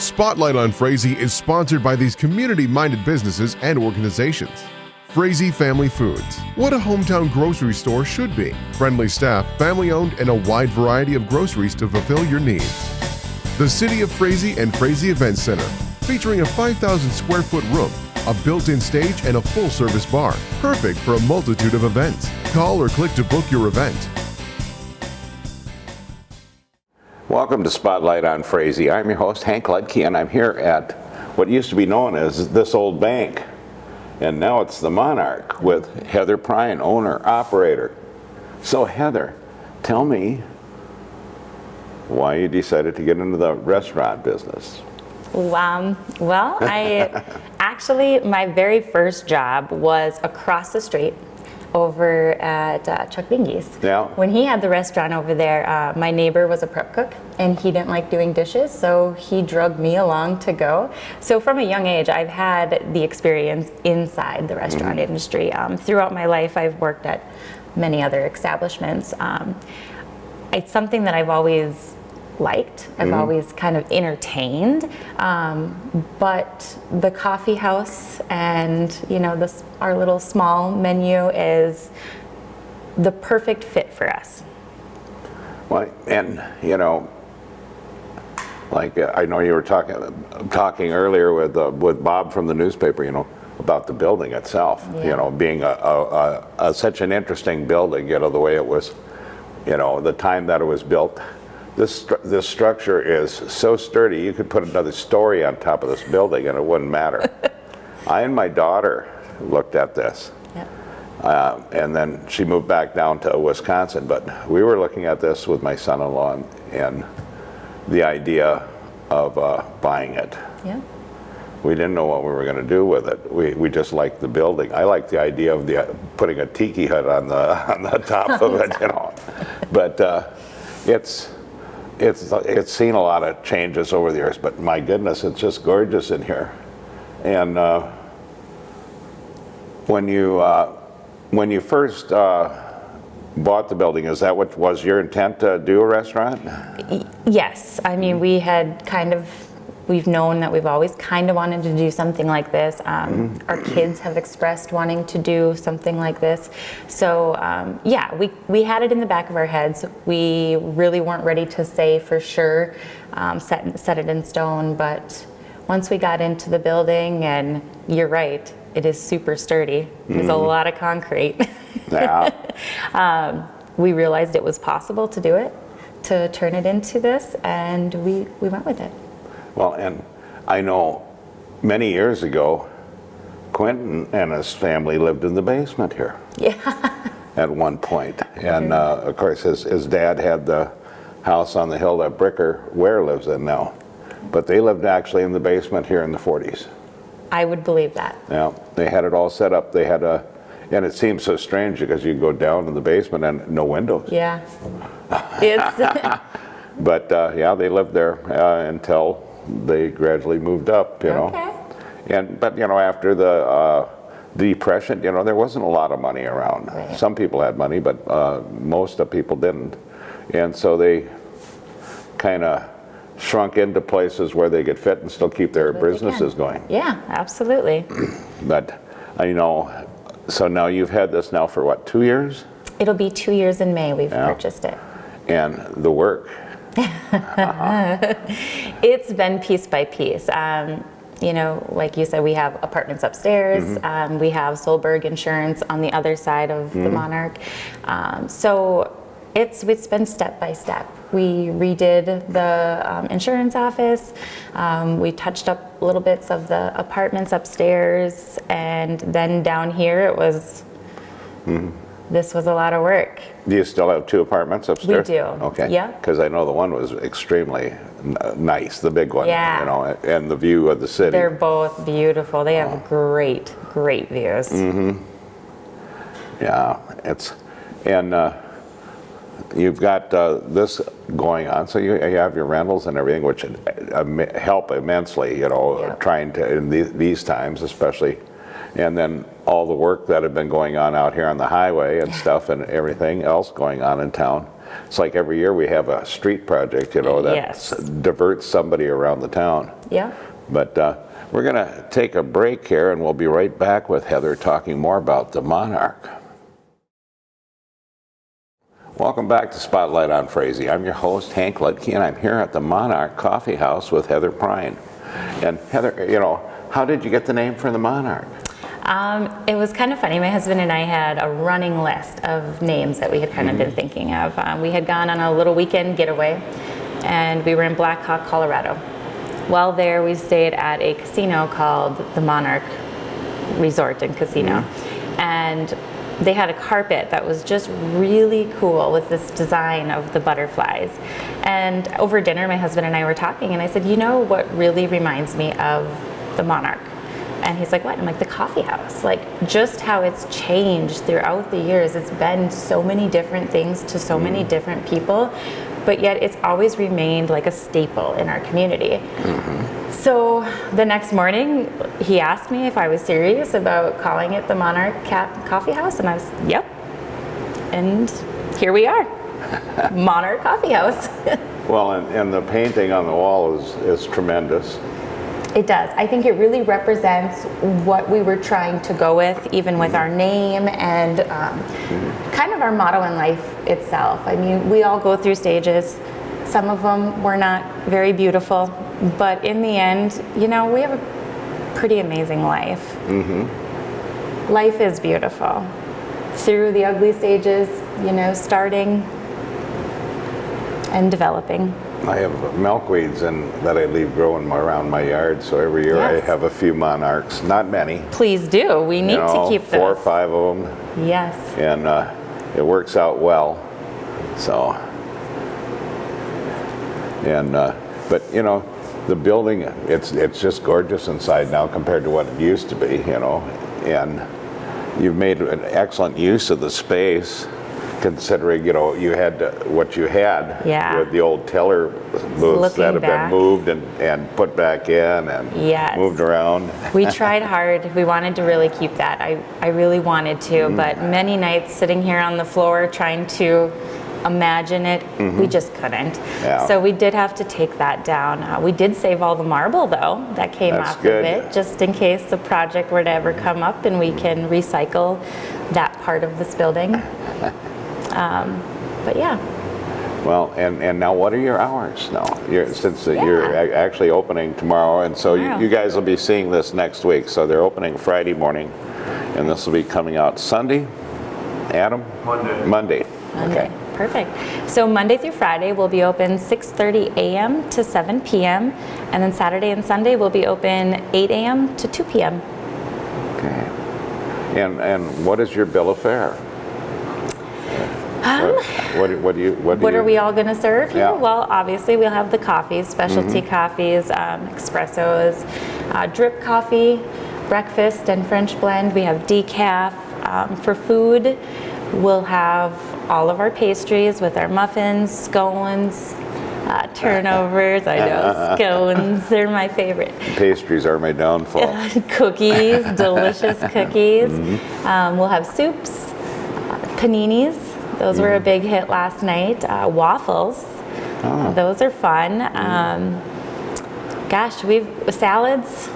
Spotlight on Frazee is sponsored by these community-minded businesses and organizations. Frazee Family Foods. What a hometown grocery store should be. Friendly staff, family-owned, and a wide variety of groceries to fulfill your needs. The City of Frazee and Frazee Event Center, featuring a 5,000 square foot room, a built-in stage, and a full-service bar. Perfect for a multitude of events. Call or click to book your event. Welcome to Spotlight on Frazee. I'm your host, Hank Ludke, and I'm here at what used to be known as this old bank. And now it's the Monarch with Heather Perrin, owner, operator. So Heather, tell me why you decided to get into the restaurant business. Well, actually, my very first job was across the street over at Chuck Bingy's. Yeah. When he had the restaurant over there, my neighbor was a prep cook and he didn't like doing dishes, so he drugged me along to go. So from a young age, I've had the experience inside the restaurant industry. Throughout my life, I've worked at many other establishments. It's something that I've always liked. I've always kind of entertained, but the coffee house and our little small menu is the perfect fit for us. Well, and like I know you were talking earlier with Bob from the newspaper, about the building itself. Yeah. Being such an interesting building. The way it was, the time that it was built. This structure is so sturdy, you could put another story on top of this building and it wouldn't matter. I and my daughter looked at this. Yep. And then she moved back down to Wisconsin, but we were looking at this with my son-in-law and the idea of buying it. Yeah. We didn't know what we were going to do with it. We just liked the building. I liked the idea of putting a tiki hut on the top of it, But it's seen a lot of changes over the years, but my goodness, it's just gorgeous in here. And when you first bought the building, is that what was your intent to do a restaurant? Yes, I mean we've known that we've always kind of wanted to do something like this. Our kids have expressed wanting to do something like this. So we had it in the back of our heads. We really weren't ready to say for sure, set it in stone, but once we got into the building, and you're right, it is super sturdy. There's a lot of concrete. Yeah. We realized it was possible to do it, to turn it into this, and we went with it. Well, and I know many years ago, Quentin and his family lived in the basement here. Yeah. At one point. And of course his dad had the house on the hill that Bricker Ware lives in now. But they lived actually in the basement here in the 40s. I would believe that. Yeah, they had it all set up. They had and it seems so strange because you go down in the basement and no windows. Yeah. It's But they lived there until they gradually moved up, Okay. But after the Depression, there wasn't a lot of money around. Right. Some people had money, but most of people didn't. And so they kind of shrunk into places where they could fit and still keep their businesses going. Yeah, absolutely. But so now you've had this now for what, 2 years? It'll be 2 years in May we've purchased it. And the work. It's been piece by piece. Like you said, we have apartments upstairs. We have Solberg Insurance on the other side of the Monarch. So it's been step by step. We redid the insurance office. We touched up little bits of the apartments upstairs, and then down here it was. This was a lot of work. Do you still have 2 apartments upstairs? We do. Okay. Yeah. Because I know the one was extremely nice, the big one. Yeah. And the view of the city. They're both beautiful. They have great views. Yeah, you've got this going on, so you have your rentals and everything, which help immensely, trying to, in these times especially. And then all the work that had been going on out here on the highway and stuff and everything else going on in town. it's like every year we have a street project, you know, that Yes. diverts somebody around the town. Yeah. But we're going to take a break here, and we'll be right back with Heather talking more about the Monarch. Welcome back to Spotlight on Frazee. I'm your host, Hank Ludke, and I'm here at the Monarch Coffee House with Heather Perrin. And Heather, you know, how did you get the name for the Monarch? It was kind of funny. My husband and I had a running list of names that we had kind of been thinking of. We had gone on a little weekend getaway, and we were in Black Hawk, Colorado. While there, we stayed at a casino called the Monarch Resort and Casino. And they had a carpet that was just really cool with this design of the butterflies. And over dinner, my husband and I were talking, and I said, you know what really reminds me of the Monarch? And he's like, what? I'm like, the coffee house. Like, just how it's changed throughout the years. It's been so many different things to so many different people, but yet it's always remained like a staple in our community. So the next morning, he asked me if I was serious about calling it the Monarch Coffee House, and I was, yep. And here we are, Monarch Coffee House. Well, and the painting on the wall is tremendous. It does. I think it really represents what we were trying to go with, even with our name and kind of our motto in life itself. I mean, we all go through stages. Some of them were not very beautiful, but in the end, you know, we have a pretty amazing life. Life is beautiful. Through the ugly stages, you know, starting and developing. I have milkweeds that I leave growing around my yard, so every year I have a few Monarchs. Not many. Please do. We need to keep those. 4 or 5 of them. Yes. And it works out well. So, and but you know, the building, it's just gorgeous inside now compared to what it used to be, you know. And you've made an excellent use of the space, considering, you know, you had what you had with the old teller booths that have been moved and put back in and moved around. We tried hard. We wanted to really keep that. I really wanted to, but many nights sitting here on the floor trying to imagine it, we just couldn't. So we did have to take that down. We did save all the marble, though, that came off of it, just in case the project were to ever come up and we can recycle that part of this building. But yeah. Well, and now what are your hours now? Since you're actually opening tomorrow, and so you guys will be seeing this next week. So they're opening Friday morning, and this will be coming out Sunday. Adam? Monday. Okay. Perfect. So Monday through Friday we'll be open 6:30 a.m. to 7 p.m. and then Saturday and Sunday we'll be open 8 a.m. to 2 p.m. Okay. And what is your bill of fare? What are we all going to serve here? Yeah. Well, obviously we'll have the coffees, specialty coffees, espressos, drip coffee, breakfast and French blend. We have decaf. For food, we'll have all of our pastries with our muffins, scones, turnovers. I know, scones, they're my favorite. Pastries are my downfall. Cookies, delicious cookies. We'll have soups, paninis. Those were a big hit last night. Waffles, those are fun. Gosh, salads.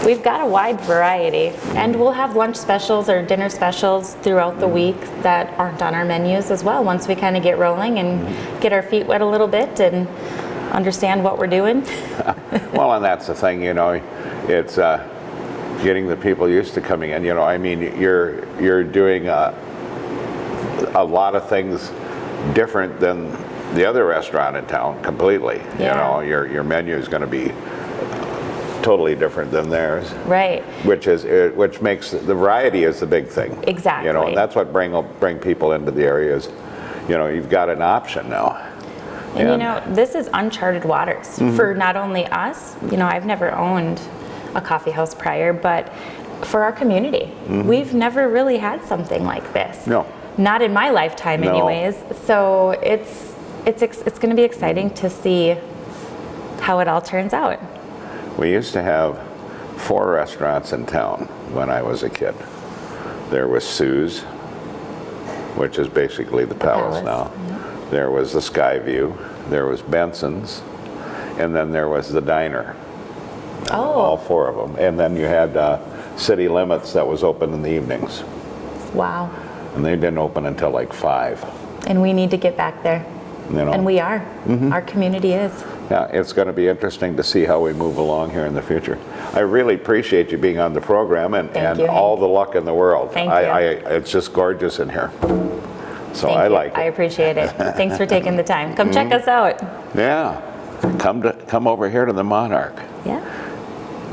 We've got a wide variety, and we'll have lunch specials or dinner specials throughout the week that aren't on our menus as well, once we kind of get rolling and get our feet wet a little bit and understand what we're doing. Well, and that's the thing, you know, it's getting the people used to coming in. You know, I mean, you're doing a lot of things different than the other restaurant in town completely. You know, your menu is going to be totally different than theirs. Right. Which makes the variety is the big thing. Exactly. You know, and that's what bring people into the areas. You know, you've got an option now. And you know, this is uncharted waters for not only us. You know, I've never owned a coffee house prior, but for our community, we've never really had something like this. No. Not in my lifetime, anyways. So it's going to be exciting to see how it all turns out. We used to have 4 restaurants in town when I was a kid. There was Sue's, which is basically the Palace now. there was the Skyview, there was Benson's, and then there was the diner. All Oh, four of them. And then you had City Limits that was open in the evenings. wow. And they didn't open until like 5. And we need to get back there. You know? And we are. Our community is. Yeah, it's going to be interesting to see how we move along here in the future. I really appreciate you being on the program, and Thank you, all the luck in the world. Thank you. It's just gorgeous in here. So Thank I you. like I it. appreciate it. Thanks for taking the time. Come check us out. Yeah. Come over here to the Monarch. Yeah.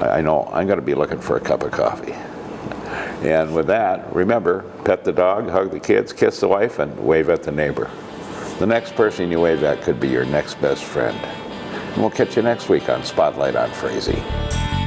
I know I'm going to be looking for a cup of coffee. And with that, remember, pet the dog, hug the kids, kiss the wife, and wave at the neighbor. The next person you wave at could be your next best friend. And we'll catch you next week on Spotlight on Frazee.